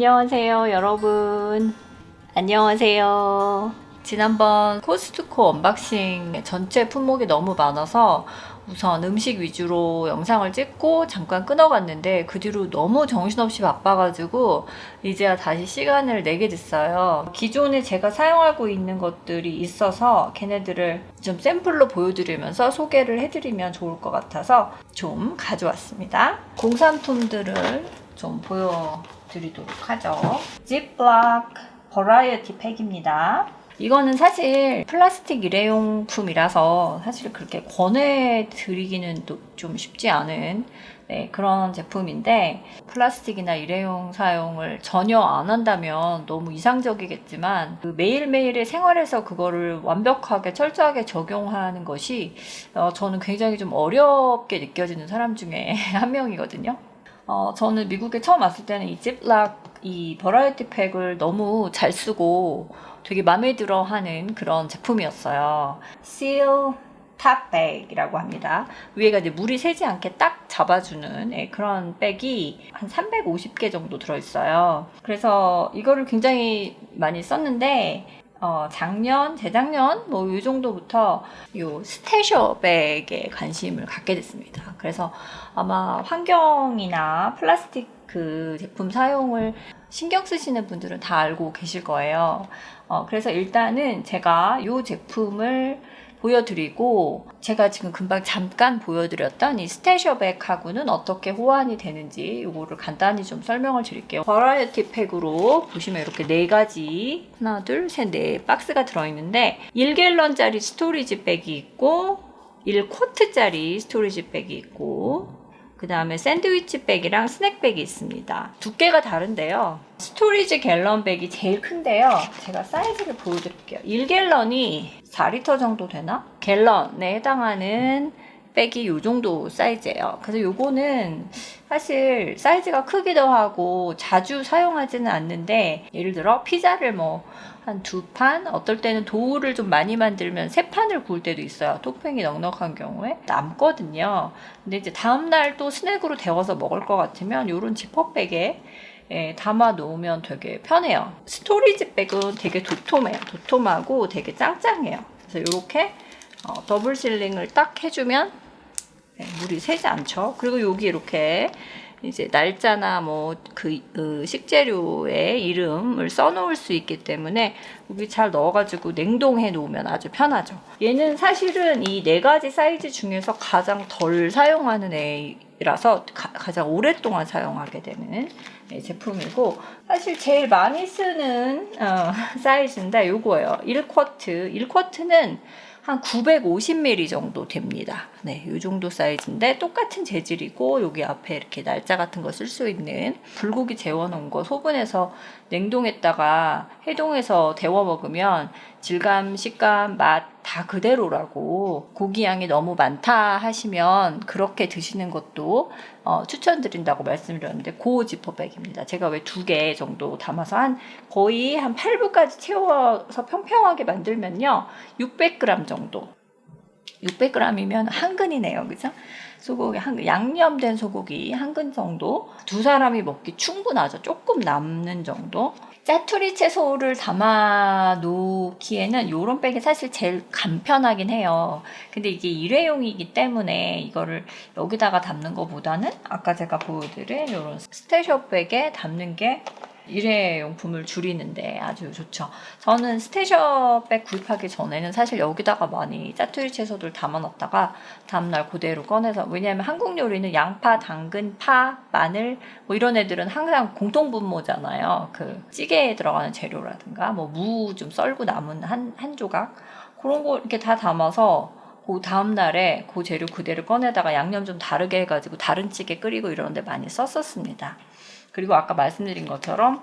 안녕하세요, 여러분. 안녕하세요. 지난번 코스트코 언박싱 전체 품목이 너무 많아서 우선 음식 위주로 영상을 찍고 잠깐 끊어갔는데 그 뒤로 너무 정신없이 바빠가지고 이제야 다시 시간을 내게 됐어요. 기존에 제가 사용하고 있는 것들이 있어서 걔네들을 좀 샘플로 보여드리면서 소개를 해드리면 좋을 것 같아서 좀 가져왔습니다. 공산품들을 좀 보여드리도록 하죠. 지플락 버라이어티 팩입니다. 이거는 사실 플라스틱 일회용품이라서 사실 그렇게 권해드리기는 좀 쉽지 않은 그런 제품인데, 플라스틱이나 일회용 사용을 전혀 안 한다면 너무 이상적이겠지만 그 매일매일의 생활에서 그거를 완벽하게 철저하게 적용하는 것이 저는 굉장히 좀 어렵게 느껴지는 사람 중에 한 명이거든요. 저는 미국에 처음 왔을 때는 이 지플락 이 버라이어티 팩을 너무 잘 쓰고 되게 마음에 들어 하는 그런 제품이었어요. Seal Top Bag이라고 합니다. 위에가 이제 물이 새지 않게 딱 잡아주는 그런 백이 한 350개 정도 들어있어요. 그래서 이거를 굉장히 많이 썼는데 작년, 재작년 뭐 이 정도부터 요 스테셔 백에 관심을 갖게 됐습니다. 그래서 아마 환경이나 플라스틱 그 제품 사용을 신경 쓰시는 분들은 다 알고 계실 거예요. 그래서 일단은 제가 이 제품을 보여드리고, 제가 지금 금방 잠깐 보여드렸던 이 스테셔백하고는 어떻게 호환이 되는지 이거를 간단히 좀 설명을 드릴게요. 버라이어티 팩으로 보시면 이렇게 4가지, 하나, 둘, 셋, 4 박스가 들어있는데 1갤런짜리 스토리지 백이 있고 1쿼트짜리 스토리지 백이 있고 그 다음에 샌드위치 백이랑 스낵 백이 있습니다. 두께가 다른데요. 스토리지 갤런 백이 제일 큰데요. 제가 사이즈를 보여드릴게요. 1갤런이 4리터 정도 되나? 갤런에 해당하는 백이 요 정도 사이즈예요. 그래서 요거는 사실 사이즈가 크기도 하고 자주 사용하지는 않는데, 예를 들어 피자를 뭐 한 2판, 어떨 때는 도우를 좀 많이 만들면 3판을 구울 때도 있어요. 토핑이 넉넉한 경우에 남거든요. 근데 이제 다음날 또 스낵으로 데워서 먹을 것 같으면 요런 지퍼백에 담아 놓으면 되게 편해요. 스토리지 백은 되게 도톰해요. 도톰하고 되게 짱짱해요. 그래서 이렇게 더블 실링을 딱 해주면 물이 새지 않죠. 그리고 여기 이렇게 이제 날짜나 뭐 그 식재료의 이름을 써놓을 수 있기 때문에 여기 잘 넣어가지고 냉동해 놓으면 아주 편하죠. 얘는 사실은 이 4가지 사이즈 중에서 가장 덜 사용하는 애라서 가장 오랫동안 사용하게 되는 제품이고, 사실 제일 많이 쓰는 사이즈인데 요거예요. 1쿼트. 1쿼트는 한 950ml 정도 됩니다. 네, 이 정도 사이즈인데 똑같은 재질이고, 여기 앞에 이렇게 날짜 같은 거 쓸 수 있는, 불고기 재워놓은 거 소분해서 냉동했다가 해동해서 데워 먹으면 질감, 식감, 맛 다 그대로라고, 고기 양이 너무 많다 하시면 그렇게 드시는 것도 추천드린다고 말씀드렸는데, 그 지퍼백입니다. 제가 왜 2개 정도 담아서 거의 한 8부까지 채워서 평평하게 만들면요 600g 정도, 600g이면 한 근이네요. 그죠? 소고기 양념된 소고기 한 근 정도, 2사람이 먹기 충분하죠. 조금 남는 정도. 짜투리 채소를 담아 놓기에는 요런 백이 사실 제일 간편하긴 해요. 근데 이게 일회용이기 때문에 이거를 여기다가 담는 것보다는 아까 제가 보여드린 요런 스테이셔 백에 담는 게 일회용품을 줄이는데 아주 좋죠. 저는 스테이셔백 구입하기 전에는 사실 여기다가 많이 짜투리 채소들 담아놨다가 다음날 그대로 꺼내서, 왜냐하면 한국 요리는 양파, 당근, 파, 마늘 뭐 이런 애들은 항상 공통분모잖아요. 그 찌개에 들어가는 재료라든가 뭐 무 좀 썰고 남은 한 조각, 그런 거 이렇게 다 담아서 그 다음날에 그 재료 그대로 꺼내다가 양념 좀 다르게 해가지고 다른 찌개 끓이고 이런 데 많이 썼었습니다. 그리고 아까 말씀드린 것처럼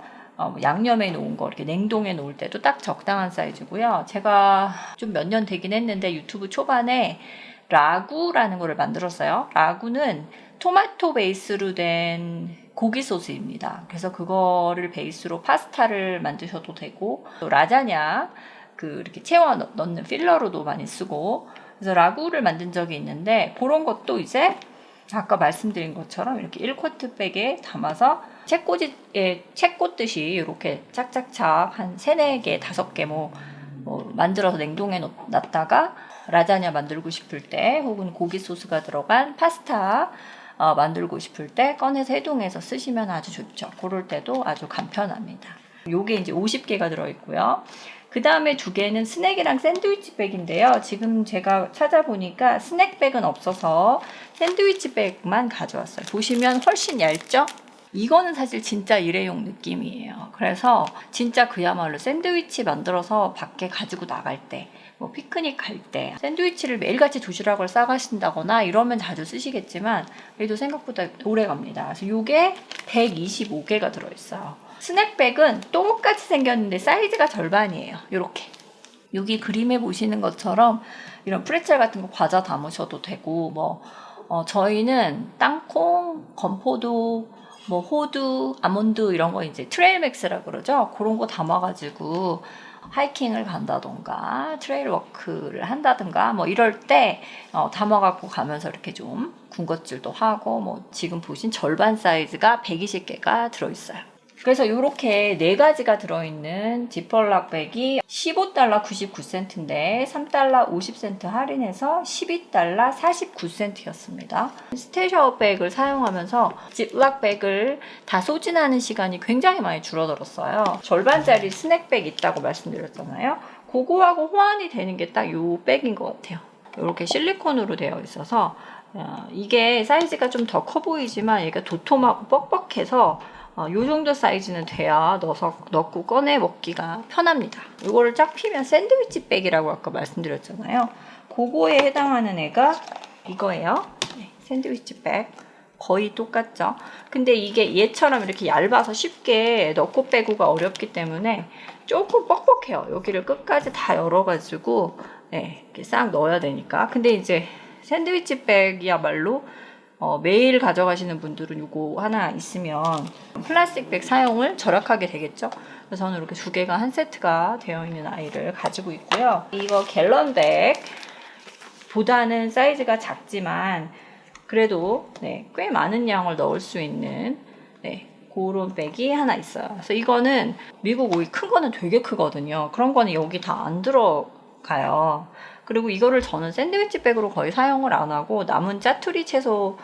양념해 놓은 거 이렇게 냉동해 놓을 때도 딱 적당한 사이즈고요. 제가 좀 몇 년 되긴 했는데 유튜브 초반에 라구라는 거를 만들었어요. 라구는 토마토 베이스로 된 고기 소스입니다. 그래서 그거를 베이스로 파스타를 만드셔도 되고, 또 라자냐 이렇게 채워 넣는 필러로도 많이 쓰고, 그래서 라구를 만든 적이 있는데, 그런 것도 이제 아까 말씀드린 것처럼 이렇게 1쿼트 백에 담아서 책 꽂듯이 이렇게 착착착 한 3, 4개, 5개 뭐 만들어서 냉동해 놨다가 라자냐 만들고 싶을 때 혹은 고기 소스가 들어간 파스타 만들고 싶을 때 꺼내서 해동해서 쓰시면 아주 좋죠. 그럴 때도 아주 간편합니다. 요게 이제 50개가 들어있고요. 그 다음에 2개는 스낵이랑 샌드위치 백인데요. 지금 제가 찾아보니까 스낵백은 없어서 샌드위치 백만 가져왔어요. 보시면 훨씬 얇죠? 이거는 사실 진짜 일회용 느낌이에요. 그래서 진짜 그야말로 샌드위치 만들어서 밖에 가지고 나갈 때, 뭐 피크닉 갈 때 샌드위치를 매일같이 도시락을 싸가신다거나 이러면 자주 쓰시겠지만 그래도 생각보다 오래 갑니다. 그래서 이게 125개가 들어있어요. 스낵백은 똑같이 생겼는데 사이즈가 절반이에요. 이렇게 여기 그림에 보시는 것처럼 이런 프레첼 같은 거 과자 담으셔도 되고 저희는 땅콩, 건포도, 호두, 아몬드 이런 거 이제 트레일맥스라 그러죠. 그런 거 담아가지고 하이킹을 간다던가 트레일 워크를 한다든가 이럴 때 담아갖고 가면서 이렇게 좀 군것질도 하고 지금 보신 절반 사이즈가 120개가 들어있어요. 그래서 이렇게 4가지가 들어있는 지퍼락 백이 $15 99센트인데 $3 50센트 할인해서 $12 49센트였습니다. 스테이셔 백을 사용하면서 지퍼락 백을 다 소진하는 시간이 굉장히 많이 줄어들었어요. 절반짜리 스낵백 있다고 말씀드렸잖아요. 그거하고 호환이 되는 게 딱 이 백인 것 같아요. 이렇게 실리콘으로 되어 있어서 이게 사이즈가 좀 더 커 보이지만 얘가 도톰하고 뻑뻑해서 요 정도 사이즈는 돼야 넣고 꺼내 먹기가 편합니다. 이거를 쫙 피면 샌드위치 백이라고 아까 말씀드렸잖아요. 그거에 해당하는 애가 이거예요. 네, 샌드위치 백. 거의 똑같죠. 근데 이게 얘처럼 이렇게 얇아서 쉽게 넣고 빼고가 어렵기 때문에 조금 뻑뻑해요. 여기를 끝까지 다 열어가지고 이렇게 싹 넣어야 되니까. 근데 이제 샌드위치 백이야말로 매일 가져가시는 분들은 이거 하나 있으면 플라스틱 백 사용을 절약하게 되겠죠. 그래서 저는 이렇게 2개가 한 세트가 되어 있는 아이를 가지고 있고요. 이거 갤런 백 보다는 사이즈가 작지만 그래도 꽤 많은 양을 넣을 수 있는 그런 백이 하나 있어요. 그래서 이거는 미국 오이 큰 거는 되게 크거든요. 그런 거는 여기 다 안 들어가요. 그리고 이거를 저는 샌드위치 백으로 거의 사용을 안 하고 남은 짜투리 채소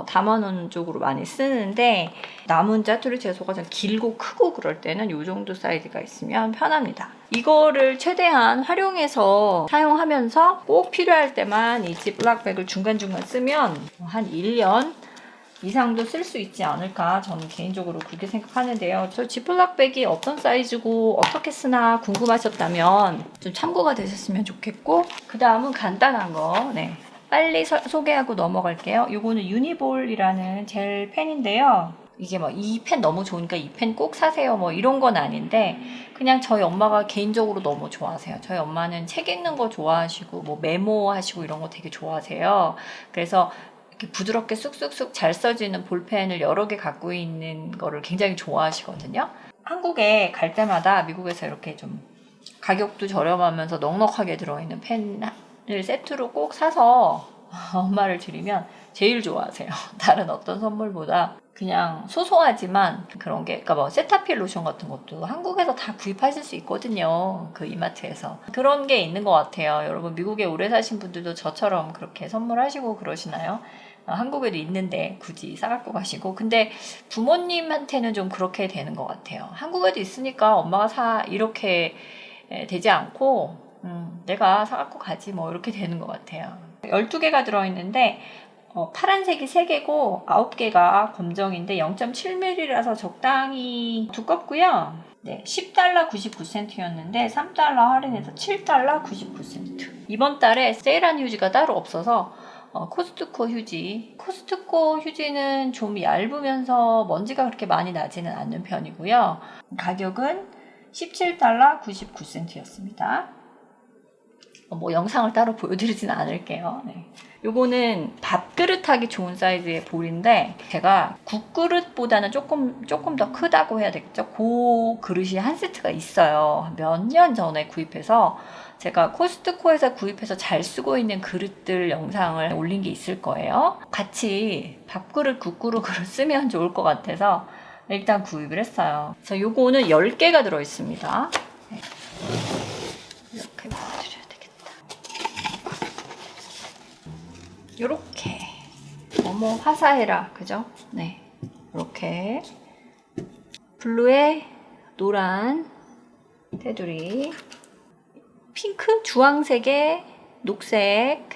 담아놓는 쪽으로 많이 쓰는데 남은 짜투리 채소가 좀 길고 크고 그럴 때는 이 정도 사이즈가 있으면 편합니다. 이거를 최대한 활용해서 사용하면서 꼭 필요할 때만 이 지퍼락 백을 중간중간 쓰면 한 1년 이상도 쓸 수 있지 않을까 저는 개인적으로 그렇게 생각하는데요. 저 지퍼락 백이 어떤 사이즈고 어떻게 쓰나 궁금하셨다면 좀 참고가 되셨으면 좋겠고 그 다음은 간단한 거 빨리 소개하고 넘어갈게요. 이거는 유니볼이라는 젤 펜인데요. 이게 이 펜 너무 좋으니까 이 펜 꼭 사세요 이런 건 아닌데 그냥 저희 엄마가 개인적으로 너무 좋아하세요. 저희 엄마는 책 읽는 거 좋아하시고 메모하시고 이런 거 되게 좋아하세요. 그래서 이렇게 부드럽게 쑥쑥쑥 잘 써지는 볼펜을 여러 개 갖고 있는 거를 굉장히 좋아하시거든요. 한국에 갈 때마다 미국에서 이렇게 좀 가격도 저렴하면서 넉넉하게 들어있는 펜을 세트로 꼭 사서 엄마를 드리면 제일 좋아하세요. 다른 어떤 선물보다 그냥 소소하지만 그런 게 그러니까 세타필 로션 같은 것도 한국에서 다 구입하실 수 있거든요. 그 이마트에서. 그런 게 있는 것 같아요. 여러분 미국에 오래 사신 분들도 저처럼 그렇게 선물하시고 그러시나요? 한국에도 있는데 굳이 사갖고 가시고 근데 부모님한테는 좀 그렇게 되는 것 같아요. 한국에도 있으니까 엄마가 사 이렇게 되지 않고 내가 사갖고 가지 이렇게 되는 것 같아요. 12개가 들어있는데 파란색이 3개고 9개가 검정인데 0.7mm라서 적당히 두껍고요. $10 99센트였는데 $3 할인해서 $7 99센트. 이번 달에 세일한 휴지가 따로 없어서 코스트코 휴지. 코스트코 휴지는 좀 얇으면서 먼지가 그렇게 많이 나지는 않는 편이고요. 가격은 $17 99센트였습니다. 영상을 따로 보여드리진 않을게요. 요거는 밥그릇 하기 좋은 사이즈의 볼인데 제가 국그릇보다는 조금 더 크다고 해야 되겠죠. 그 그릇이 한 세트가 있어요. 몇 년 전에 구입해서 제가 코스트코에서 구입해서 잘 쓰고 있는 그릇들 영상을 올린 게 있을 거예요. 같이 밥그릇, 국그릇 쓰면 좋을 것 같아서 일단 구입을 했어요. 그래서 요거는 10개가 들어있습니다. 네. 이렇게 보여드려야 되겠다. 요렇게 어머 화사해라 그죠? 네, 이렇게 블루에 노란 테두리, 핑크, 주황색에 녹색,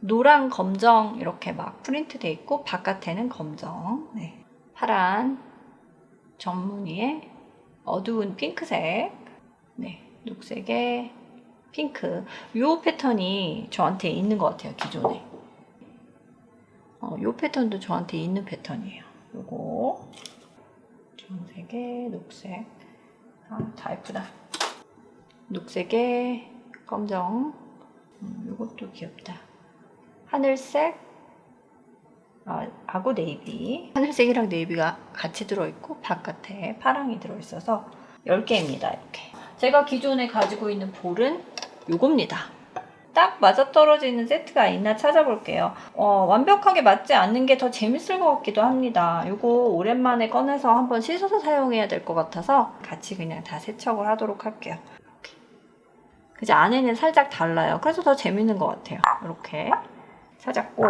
노랑, 검정 이렇게 막 프린트 돼 있고 바깥에는 검정, 네. 파란 전무늬에 어두운 핑크색, 네. 녹색에 핑크. 요 패턴이 저한테 있는 것 같아요, 기존에. 요 패턴도 저한테 있는 패턴이에요. 요거 주황색에 녹색. 다 예쁘다. 녹색에 검정. 요것도 귀엽다. 하늘색, 아고 네이비. 하늘색이랑 네이비가 같이 들어있고 바깥에 파랑이 들어있어서 10개입니다. 이렇게. 제가 기존에 가지고 있는 볼은 요겁니다. 딱 맞아떨어지는 세트가 있나 찾아볼게요. 완벽하게 맞지 않는 게 더 재밌을 것 같기도 합니다. 요거 오랜만에 꺼내서 한번 씻어서 사용해야 될 것 같아서 같이 그냥 다 세척을 하도록 할게요. 이렇게. 그죠? 안에는 살짝 달라요. 그래서 더 재밌는 것 같아요. 이렇게 찾았고,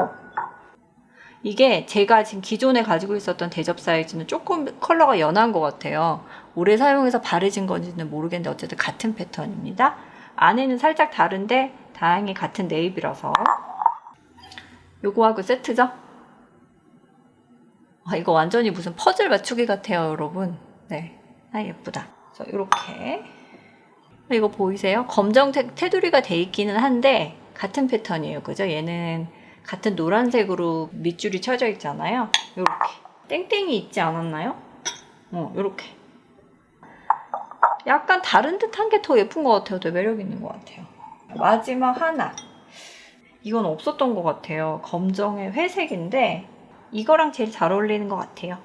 이게 제가 지금 기존에 가지고 있었던 대접 사이즈는 조금 컬러가 연한 것 같아요. 오래 사용해서 바래진 건지는 모르겠는데 어쨌든 같은 패턴입니다. 안에는 살짝 다른데 다행히 같은 네이비라서 요거하고 세트죠? 이거 완전히 무슨 퍼즐 맞추기 같아요, 여러분. 네, 예쁘다. 그래서 이렇게 이거 보이세요? 검정 테두리가 돼 있기는 한데 같은 패턴이에요, 그죠? 얘는 같은 노란색으로 밑줄이 쳐져 있잖아요. 요렇게 땡땡이 있지 않았나요? 요렇게 약간 다른 듯한 게 더 예쁜 것 같아요. 더 매력 있는 것 같아요. 마지막 하나, 이건 없었던 것 같아요. 검정의 회색인데 이거랑 제일 잘 어울리는 것 같아요.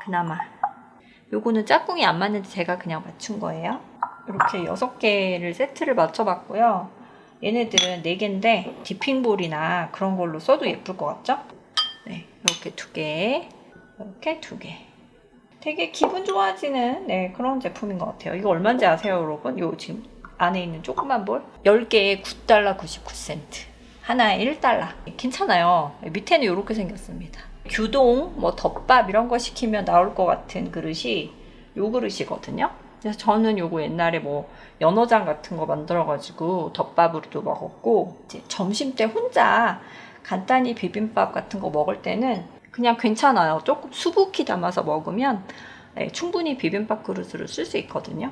그나마 요거는 짝꿍이 안 맞는데 제가 그냥 맞춘 거예요. 이렇게 6개를 세트를 맞춰봤고요. 얘네들은 4개인데 디핑볼이나 그런 걸로 써도 예쁠 것 같죠? 네, 이렇게 2개, 이렇게 2개. 되게 기분 좋아지는 그런 제품인 것 같아요. 이거 얼마인지 아세요, 여러분? 요 지금 안에 있는 조그만 볼 10개에 $9.99. 하나에 $1. 괜찮아요. 밑에는 이렇게 생겼습니다. 규동, 덮밥 이런 거 시키면 나올 것 같은 그릇이 요 그릇이거든요. 그래서 저는 요거 옛날에 연어장 같은 거 만들어가지고 덮밥으로도 먹었고, 이제 점심 때 혼자 간단히 비빔밥 같은 거 먹을 때는 그냥 괜찮아요. 조금 수북히 담아서 먹으면 충분히 비빔밥 그릇으로 쓸 수 있거든요.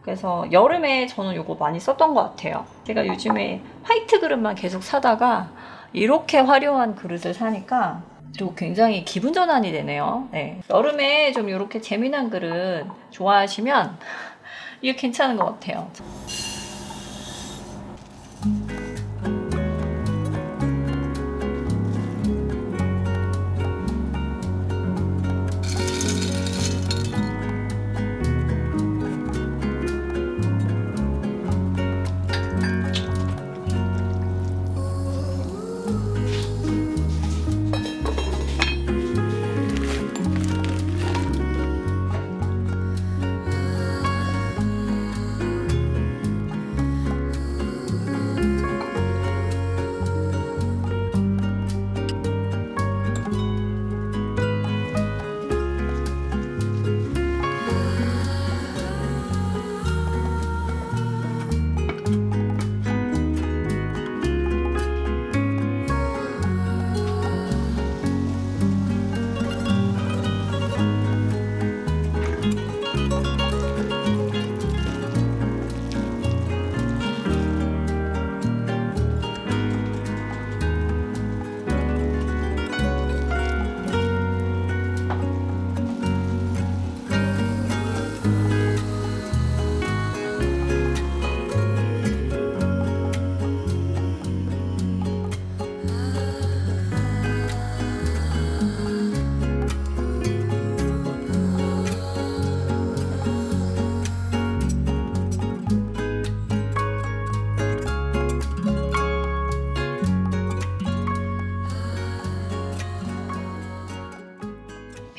그래서 여름에 저는 요거 많이 썼던 것 같아요. 제가 요즘에 화이트 그릇만 계속 사다가 이렇게 화려한 그릇을 사니까 또 굉장히 기분 전환이 되네요. 네. 여름에 좀 이렇게 재미난 그릇 좋아하시면 이게 괜찮은 것 같아요.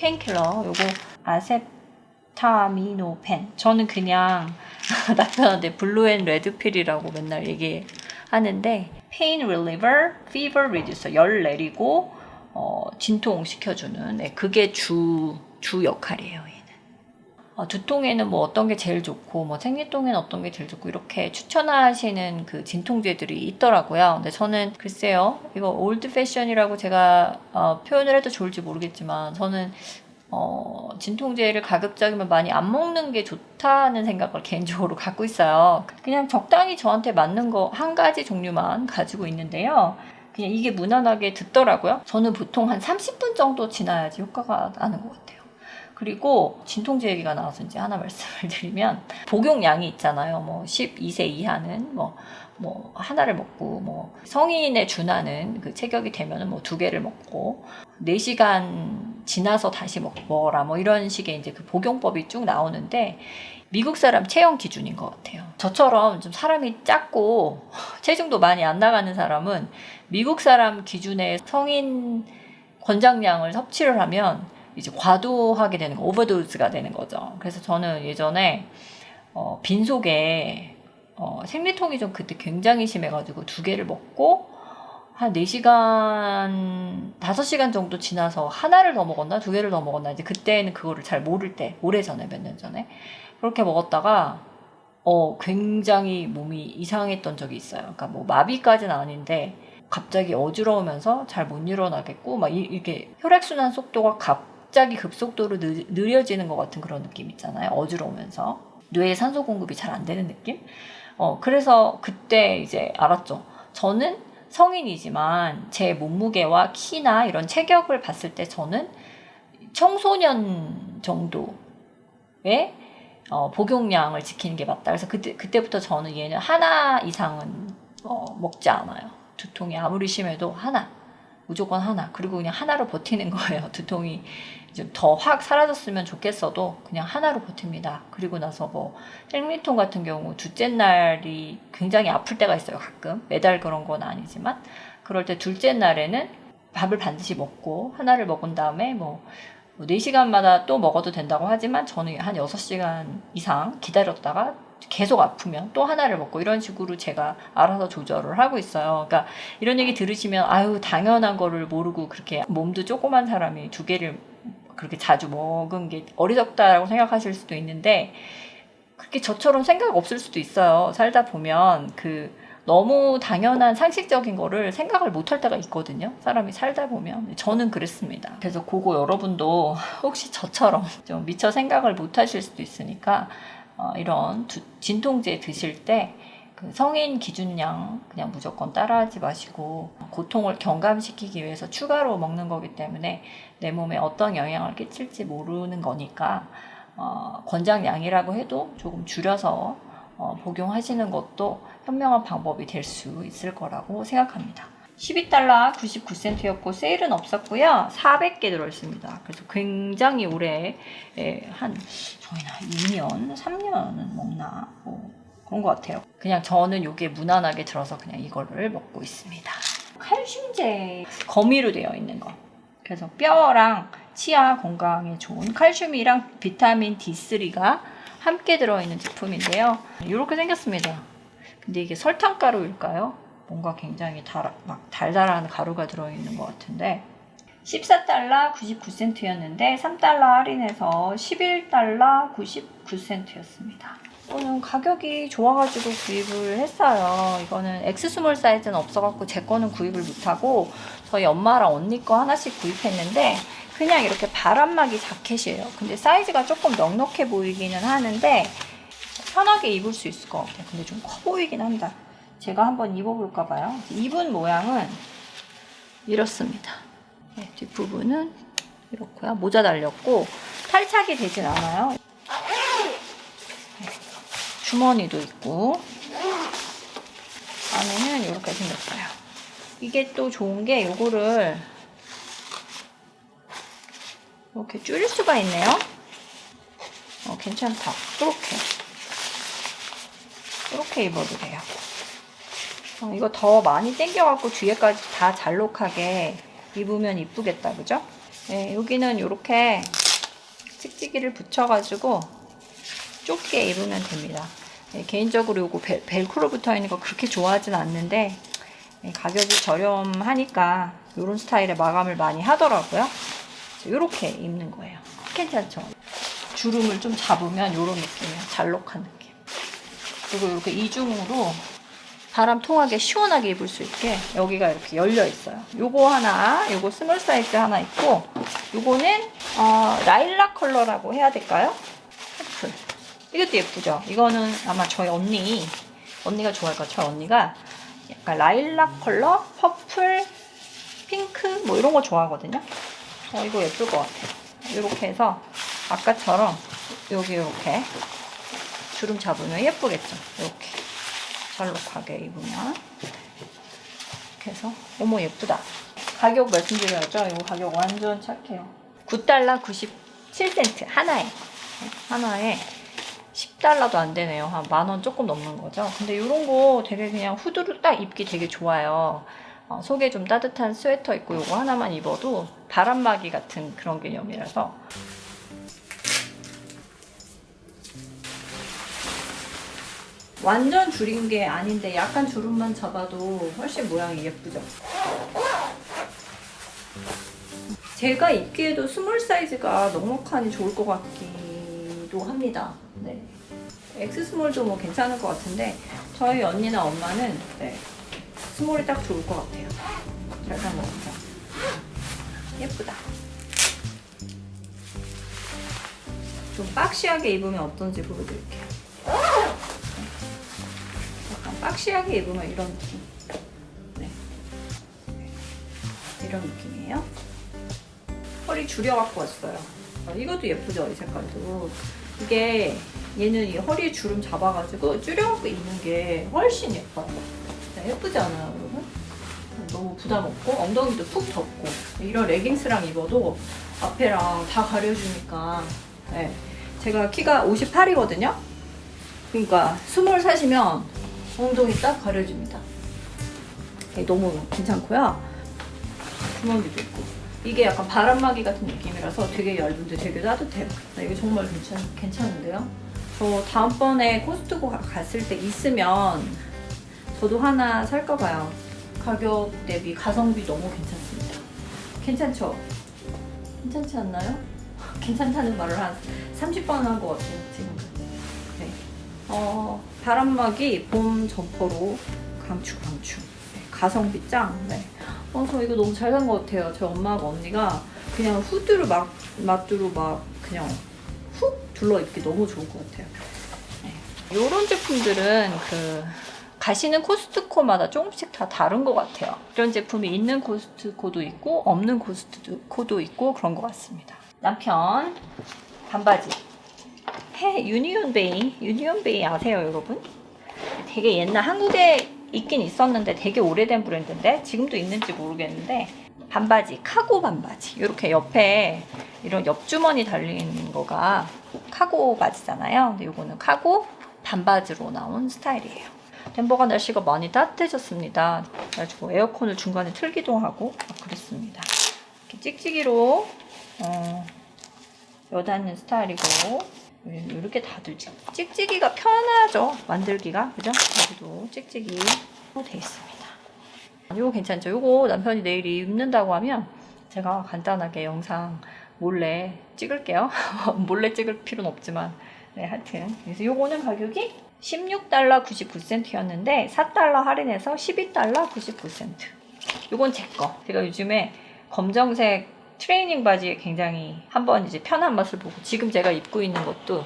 페인킬러. 요거 아세타미노펜. 저는 그냥 남편한테 블루앤 레드필이라고 맨날 얘기하는데 페인 릴리버, 피버 리듀서. 열 내리고 진통 시켜주는, 네, 그게 주 역할이에요. 얘는. 두통에는 뭐 어떤 게 제일 좋고, 뭐 생리통에는 어떤 게 제일 좋고, 이렇게 추천하시는 그 진통제들이 있더라고요. 근데 저는 글쎄요, 이거 올드 패션이라고 제가 표현을 해도 좋을지 모르겠지만, 저는 진통제를 가급적이면 많이 안 먹는 게 좋다는 생각을 개인적으로 갖고 있어요. 그냥 적당히 저한테 맞는 거 한 가지 종류만 가지고 있는데요. 그냥 이게 무난하게 듣더라고요. 저는 보통 한 30분 정도 지나야지 효과가 나는 것 같아요. 그리고 진통제 얘기가 나와서 이제 하나 말씀을 드리면, 복용량이 있잖아요. 뭐 12세 이하는 뭐 하나를 먹고, 뭐 성인에 준하는 그 체격이 되면은 뭐 2개를 먹고, 4시간 지나서 다시 먹어라, 뭐 이런 식의 이제 그 복용법이 쭉 나오는데, 미국 사람 체형 기준인 것 같아요. 저처럼 좀 사람이 작고 체중도 많이 안 나가는 사람은 미국 사람 기준의 성인 권장량을 섭취를 하면 이제 과도하게 되는 거, 오버도즈가 되는 거죠. 그래서 저는 예전에 빈속에 생리통이 좀 그때 굉장히 심해가지고 2개를 먹고 한 4시간, 5시간 정도 지나서 하나를 더 먹었나? 2개를 더 먹었나? 이제 그때는 그거를 잘 모를 때, 오래전에, 몇 년 전에. 그렇게 먹었다가, 굉장히 몸이 이상했던 적이 있어요. 그러니까 뭐 마비까지는 아닌데, 갑자기 어지러우면서 잘 못 일어나겠고, 막 이렇게 혈액순환 속도가 갑자기 급속도로 느려지는 것 같은 그런 느낌 있잖아요. 어지러우면서. 뇌에 산소 공급이 잘 안 되는 느낌? 그래서 그때 이제 알았죠. 저는 성인이지만 제 몸무게와 키나 이런 체격을 봤을 때 저는 청소년 정도의 복용량을 지키는 게 맞다. 그래서 그때부터 저는 얘는 하나 이상은 먹지 않아요. 두통이 아무리 심해도 하나, 무조건 하나. 그리고 그냥 하나로 버티는 거예요. 두통이 좀 더 확 사라졌으면 좋겠어도 그냥 하나로 버팁니다. 그리고 나서 뭐 생리통 같은 경우 둘째 날이 굉장히 아플 때가 있어요. 가끔. 매달 그런 건 아니지만 그럴 때 둘째 날에는 밥을 반드시 먹고 하나를 먹은 다음에 뭐 4시간마다 또 먹어도 된다고 하지만 저는 한 6시간 이상 기다렸다가 계속 아프면 또 하나를 먹고, 이런 식으로 제가 알아서 조절을 하고 있어요. 그러니까 이런 얘기 들으시면 아유 당연한 거를 모르고 그렇게 몸도 조그만 사람이 2개를 그렇게 자주 먹은 게 어리석다라고 생각하실 수도 있는데, 그렇게 저처럼 생각 없을 수도 있어요. 살다 보면 너무 당연한 상식적인 거를 생각을 못할 때가 있거든요. 사람이 살다 보면. 저는 그랬습니다. 그래서 그거 여러분도 혹시 저처럼 좀 미처 생각을 못하실 수도 있으니까 이런 진통제 드실 때 그 성인 기준량 그냥 무조건 따라하지 마시고, 고통을 경감시키기 위해서 추가로 먹는 거기 때문에 내 몸에 어떤 영향을 끼칠지 모르는 거니까 권장량이라고 해도 조금 줄여서 복용하시는 것도 현명한 방법이 될 수 있을 거라고 생각합니다. 12달러 99센트였고 세일은 없었고요. 400개 들어있습니다. 그래서 굉장히 오래, 저희는 2년, 3년은 먹나 그런 것 같아요. 그냥 저는 이게 무난하게 들어서 그냥 이거를 먹고 있습니다. 칼슘제, 거미로 되어 있는 거. 그래서 뼈랑 치아 건강에 좋은 칼슘이랑 비타민 D3가 함께 들어있는 제품인데요. 이렇게 생겼습니다. 근데 이게 설탕가루일까요? 뭔가 굉장히 달달한 가루가 들어있는 것 같은데, 14달러 99센트였는데 3달러 할인해서 11달러 99센트였습니다. 이거는 가격이 좋아가지고 구입을 했어요. 이거는 엑스스몰 사이즈는 없어갖고 제 거는 구입을 못하고 저희 엄마랑 언니 거 하나씩 구입했는데, 그냥 이렇게 바람막이 자켓이에요. 근데 사이즈가 조금 넉넉해 보이기는 하는데 편하게 입을 수 있을 것 같아요. 근데 좀 커 보이긴 한다. 제가 한번 입어볼까 봐요. 입은 모양은 이렇습니다. 네, 뒷부분은 이렇고요. 모자 달렸고 탈착이 되진 않아요. 주머니도 있고 안에는 이렇게 생겼어요. 이게 또 좋은 게 요거를 이렇게 줄일 수가 있네요. 괜찮다. 이렇게 입어도 돼요. 이거 더 많이 당겨갖고 뒤에까지 다 잘록하게 입으면 이쁘겠다, 그죠? 네, 여기는 이렇게 찍찍이를 붙여가지고 좁게 입으면 됩니다. 네, 개인적으로 요거 벨크로 붙어있는 거 그렇게 좋아하진 않는데 네, 가격이 저렴하니까 이런 스타일의 마감을 많이 하더라고요. 이렇게 입는 거예요. 괜찮죠? 주름을 좀 잡으면 이런 느낌이에요. 잘록한 느낌. 그리고 이렇게 이중으로 바람 통하게 시원하게 입을 수 있게 여기가 이렇게 열려 있어요. 요거 하나, 요거 스몰 사이즈 하나 있고, 요거는 라일락 컬러라고 해야 될까요? 퍼플. 이것도 예쁘죠? 이거는 아마 저희 언니가 좋아할 거예요. 저희 언니가 약간 라일락 컬러, 퍼플, 핑크 뭐 이런 거 좋아하거든요. 이거 예쁠 것 같아요. 이렇게 해서 아까처럼 여기 이렇게 주름 잡으면 예쁘겠죠? 이렇게 잘록하게 입으면 이렇게 해서 어머 예쁘다. 가격 말씀드려야죠. 이거 가격 완전 착해요. 9달러 97센트 하나에 10달러도 안 되네요. 한 10,000원 조금 넘는 거죠. 근데 이런 거 되게 그냥 후드로 딱 입기 되게 좋아요. 속에 좀 따뜻한 스웨터 입고 이거 하나만 입어도 바람막이 같은 그런 개념이라서 완전 줄인 게 아닌데 약간 주름만 잡아도 훨씬 모양이 예쁘죠. 제가 입기에도 스몰 사이즈가 넉넉하니 좋을 것 같기도 합니다. 네. X 스몰도 뭐 괜찮을 것 같은데 저희 언니나 엄마는 네, 스몰이 딱 좋을 것 같아요. 잘 산 것 같아요. 예쁘다. 좀 박시하게 입으면 어떤지 보여드릴게요. 약간 박시하게 입으면 이런 느낌. 네. 이런 느낌이에요. 허리 줄여갖고 왔어요. 이것도 예쁘죠? 이 색깔도. 이게 얘는 이 허리 주름 잡아가지고 줄여갖고 입는 게 훨씬 예뻐요. 예쁘지 않아요, 여러분? 너무 부담 없고 엉덩이도 푹 덮고 이런 레깅스랑 입어도 앞에랑 다 가려주니까. 네. 제가 키가 58이거든요. 그러니까 스몰 사시면 엉덩이 딱 가려줍니다. 너무 괜찮고요. 주머니도 있고 이게 약간 바람막이 같은 느낌이라서 되게 얇은데 되게 따뜻해요. 이게 정말 괜찮은데요? 저 다음번에 코스트코 갔을 때 있으면 저도 하나 살까봐요. 가격 대비 가성비 너무 괜찮습니다. 괜찮죠? 괜찮지 않나요? 괜찮다는 말을 한 30번 한 것 같아요, 지금. 네. 바람막이 봄 점퍼로 강추. 네. 가성비 짱. 네. 저 이거 너무 잘 산 것 같아요. 저희 엄마하고 언니가 그냥 후드로 맛두로 그냥 훅 둘러 입기 너무 좋을 것 같아요. 네. 이런 제품들은 가시는 코스트코마다 조금씩 다 다른 것 같아요. 이런 제품이 있는 코스트코도 있고 없는 코스트코도 있고 그런 것 같습니다. 남편 반바지 유니온베이 아세요 여러분? 되게 옛날 한국에 있긴 있었는데 되게 오래된 브랜드인데 지금도 있는지 모르겠는데 반바지, 카고 반바지 이렇게 옆에 이런 옆주머니 달린 거가 카고 바지잖아요. 근데 이거는 카고 반바지로 나온 스타일이에요. 덴버가 날씨가 많이 따뜻해졌습니다. 그래가지고 에어컨을 중간에 틀기도 하고 그랬습니다. 이렇게 찍찍이로 여닫는 스타일이고 이렇게 다들 찍찍이가 편하죠. 만들기가 그죠? 여기도 찍찍이 돼 있습니다. 이거 괜찮죠? 이거 남편이 내일 입는다고 하면 제가 간단하게 영상 몰래 찍을게요. 몰래 찍을 필요는 없지만 네, 하여튼 그래서 요거는 가격이 16달러 99센트였는데 4달러 할인해서 12달러 99센트. 요건 제 거. 제가 요즘에 검정색 트레이닝 바지에 굉장히 한번 이제 편한 맛을 보고 지금 제가 입고 있는 것도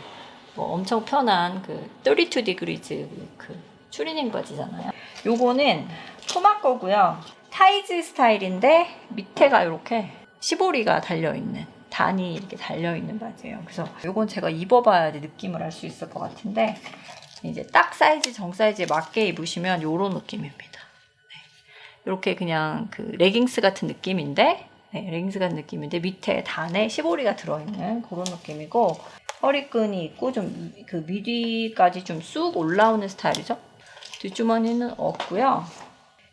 뭐 엄청 편한 32 degrees 추리닝 바지잖아요. 요거는 푸마 거고요. 타이즈 스타일인데 밑에가 이렇게 시보리가 달려있는 단이 이렇게 달려있는 바지예요. 그래서 요건 제가 입어봐야 느낌을 알 수 있을 것 같은데 이제 딱 사이즈 정 사이즈에 맞게 입으시면 요런 느낌입니다. 네. 이렇게 그냥 레깅스 같은 느낌인데 레깅스 같은 느낌인데 밑에 단에 시보리가 들어있는 그런 느낌이고 허리끈이 있고 좀 미디까지 좀 쑥 올라오는 스타일이죠. 뒷주머니는 없고요.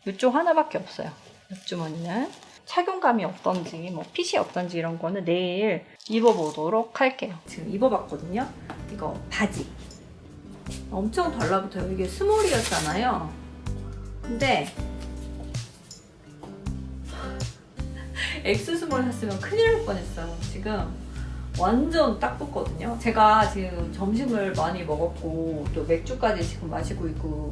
이쪽 하나밖에 없어요. 옆주머니는 착용감이 어떤지, 뭐 핏이 어떤지 이런 거는 내일 입어보도록 할게요. 지금 입어봤거든요. 이거 바지. 엄청 달라붙어요. 이게 스몰이었잖아요. 근데 엑스 스몰 샀으면 큰일 날 뻔했어요. 지금 완전 딱 붙거든요. 제가 지금 점심을 많이 먹었고 또 맥주까지 지금 마시고 있고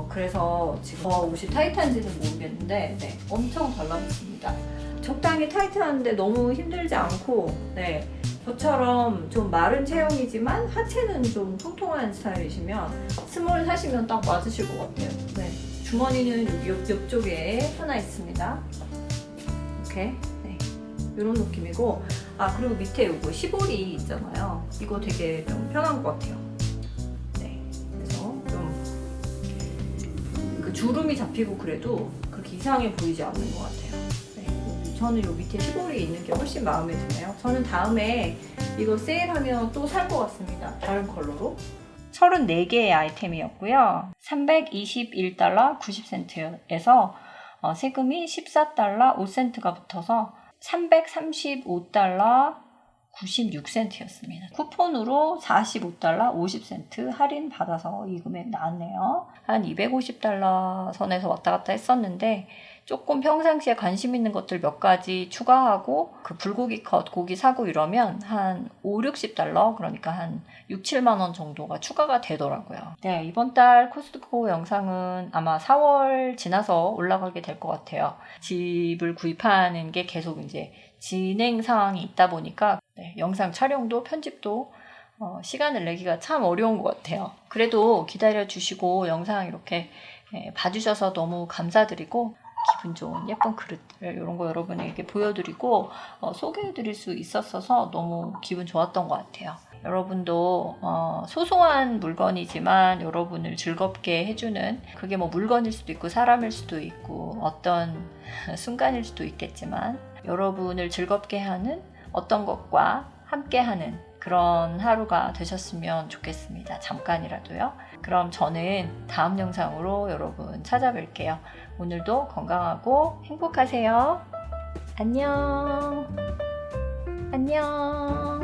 그래서 지금 옷이 타이트한지는 모르겠는데 네, 엄청 달라붙습니다. 적당히 타이트한데 너무 힘들지 않고 네, 저처럼 좀 마른 체형이지만 하체는 좀 통통한 스타일이시면 스몰 사시면 딱 맞으실 것 같아요. 네, 주머니는 여기 옆쪽에 하나 있습니다. 이렇게 네, 이런 느낌이고 그리고 밑에 이거 시보리 있잖아요. 이거 되게 좀 편한 것 같아요. 네, 그래서 좀 그 주름이 잡히고 그래도 그렇게 이상해 보이지 않는 것 같아요. 네, 저는 이 밑에 시보리 있는 게 훨씬 마음에 드네요. 저는 다음에 이거 세일하면 또 살 것 같습니다. 다른 컬러로. 34개의 아이템이었고요. 321달러 90센트에서 세금이 14달러 5센트가 붙어서 335달러 96센트였습니다. 쿠폰으로 45달러 50센트 할인 받아서 이 금액 나왔네요. 한 250달러 선에서 왔다 갔다 했었는데 조금 평상시에 관심 있는 것들 몇 가지 추가하고 그 불고기 컷 고기 사고 이러면 한 5, 60달러 그러니까 한 6, 7만 원 정도가 추가가 되더라고요. 네, 이번 달 코스트코 영상은 아마 4월 지나서 올라가게 될 것 같아요. 집을 구입하는 게 계속 이제 진행 상황이 있다 보니까 네, 영상 촬영도 편집도 시간을 내기가 참 어려운 것 같아요. 그래도 기다려 주시고 영상 이렇게 봐주셔서 너무 감사드리고 기분 좋은 예쁜 그릇들 이런 거 여러분에게 보여드리고 소개해드릴 수 있었어서 너무 기분 좋았던 것 같아요. 여러분도 소소한 물건이지만 여러분을 즐겁게 해주는 그게 뭐 물건일 수도 있고 사람일 수도 있고 어떤 순간일 수도 있겠지만 여러분을 즐겁게 하는 어떤 것과 함께하는 그런 하루가 되셨으면 좋겠습니다. 잠깐이라도요. 그럼 저는 다음 영상으로 여러분 찾아뵐게요. 오늘도 건강하고 행복하세요. 안녕. 안녕.